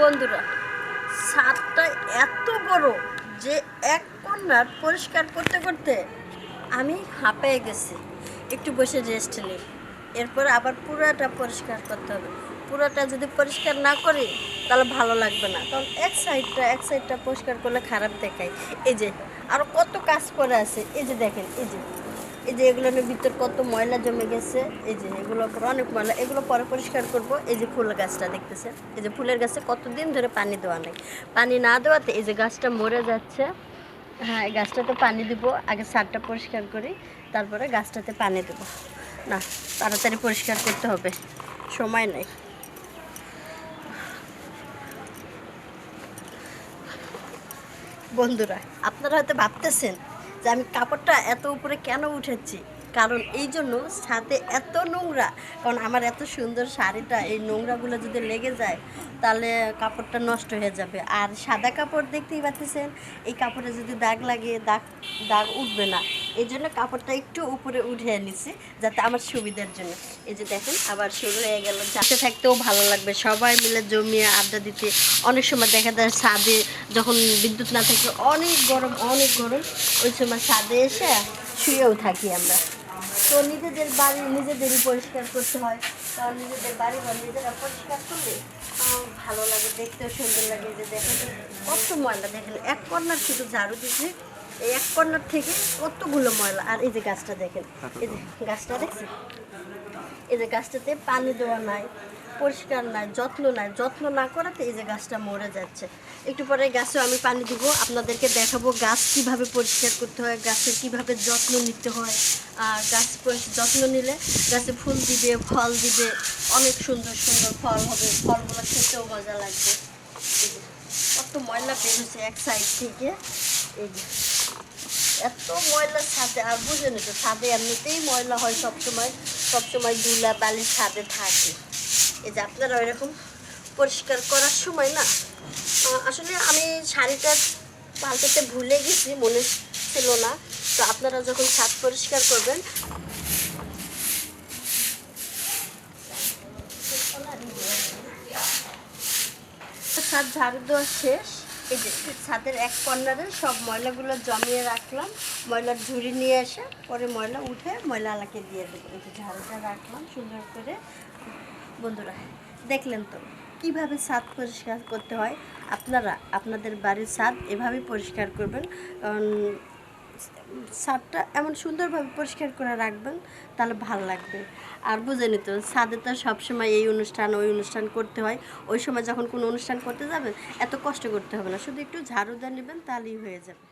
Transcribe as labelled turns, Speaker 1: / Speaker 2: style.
Speaker 1: বন্ধুরা, ছাদটা এত বড় যে এক কর্নার পরিষ্কার করতে করতে আমি হাঁপিয়ে গেছি। একটু বসে রেস্ট নিই, এরপর আবার পুরোটা পরিষ্কার করতে হবে। পুরোটা যদি পরিষ্কার না করি তাহলে ভালো লাগবে না, কারণ এক সাইডটা পরিষ্কার করলে খারাপ দেখায়। এই যে আরও কত কাজ করে আছে, এই যে দেখেন, এই যে এগুলোর ভিতর কত ময়লা জমে গেছে। এই যে এগুলো অনেক ময়লা, এগুলো পরে পরিষ্কার করব। এই যে ফুল গাছটা দেখতেছেন, এই যে ফুলের গাছে কতদিন ধরে পানি দেওয়া নেই। পানি না দেওয়াতে এই যে গাছটা মরে যাচ্ছে। হ্যাঁ, এই গাছটাতে পানি দিব, আগে ছাদটা পরিষ্কার করি, তারপরে গাছটাতে পানি দেবো। না, তাড়াতাড়ি পরিষ্কার করতে হবে, সময় নেই। বন্ধুরা, আপনারা হয়তো ভাবতেছেন যে আমি কাপড়টা এত উপরে কেন উঠেছি, কারণ এই জন্য ছাদে এত নোংরা। কারণ আমার এত সুন্দর শাড়িটা এই নোংরাগুলো যদি লেগে যায় তাহলে কাপড়টা নষ্ট হয়ে যাবে। আর সাদা কাপড় দেখতেই পাচ্ছেন, এই কাপড়ে যদি দাগ লাগে দাগ উঠবে না। এই জন্য কাপড়টা একটু উপরে উঠিয়ে নিছি, যাতে আমার সুবিধার জন্য। এই যে দেখেন আবার শুরু হয়ে গেল। যাতে থাকতেও ভালো লাগবে, সবাই মিলে জমিয়ে আড্ডা দিতে। অনেক সময় দেখা যায় ছাদে যখন বিদ্যুৎ না থাকে অনেক গরম, ওই সময় ছাদে এসে শুয়েও থাকি আমরা। তো নিজেদের বাড়ি নিজেদেরই পরিষ্কার করতে হয়, কারণ নিজেদের বাড়ি ঘর নিজেরা পরিষ্কার করলে ভালো লাগে, দেখতেও সুন্দর লাগে। যে দেখেন কত ময়লা, দেখেন এক কর্নার শুধু ঝাড়ু দিচ্ছে, এই এক কর্নার থেকে কতগুলো ময়লা। আর এই যে গাছটা দেখেন, এই যে গাছটা দেখছেন, এই যে গাছটাতে পানি দেওয়া নাই, পরিষ্কার নাই, যত্ন না করাতে এই যে গাছটা মরে যাচ্ছে। একটু পরে গাছেও আমি পানি দিব, আপনাদেরকে দেখাবো গাছ কিভাবে পরিষ্কার করতে হয়, গাছের কিভাবে যত্ন নিতে হয়। আর গাছ যত্ন নিলে গাছে ফুল দিবে, ফল দিবে, অনেক সুন্দর সুন্দর ফল হবে, ফলগুলো খেতেও মজা লাগবে। কত ময়লা বের হচ্ছে এক সাইড থেকে, এই যে এত ময়লা ছাদে। আর বুঝেন তো, ছাদে এমনিতেই ময়লা হয়, সবসময় ধুলা বালি ছাদে থাকে। এই যে আপনারা ওইরকম পরিষ্কার করার সময় না, আসলে আমি শাড়িটা পাল্টাতে ভুলে গেছি, মনে ছিল না। তো আপনারা যখন ছাদ পরিষ্কার করবেন, ছাদ ঝাড়ু দেওয়া শেষ। এই যে ছাদের এক কর্নারে সব ময়লাগুলো জমিয়ে রাখলাম, ময়লার ঝুড়ি নিয়ে এসে পরে ময়লা উঠে ময়লাওয়ালাকে দিয়ে দেবো। এই যে ঝাড়ুটা রাখলাম সুন্দর করে। বন্ধুরা, দেখলেন তো কিভাবে ছাদ পরিষ্কার করতে হয়। আপনারা আপনাদের বাড়ির ছাদ এভাবেই পরিষ্কার করবেন, কারণ ছাদটা এমন সুন্দরভাবে পরিষ্কার করে রাখবেন, তাহলে ভালো লাগবে। আর বুঝেনি তো, ছাদে তো সবসময় এই অনুষ্ঠান ওই অনুষ্ঠান করতে হয়। ওই সময় যখন কোনো অনুষ্ঠান করতে যাবেন এত কষ্ট করতে হবে না, শুধু একটু ঝাড়ু দিয়ে নেবেন, তাহলেই হয়ে যাবে।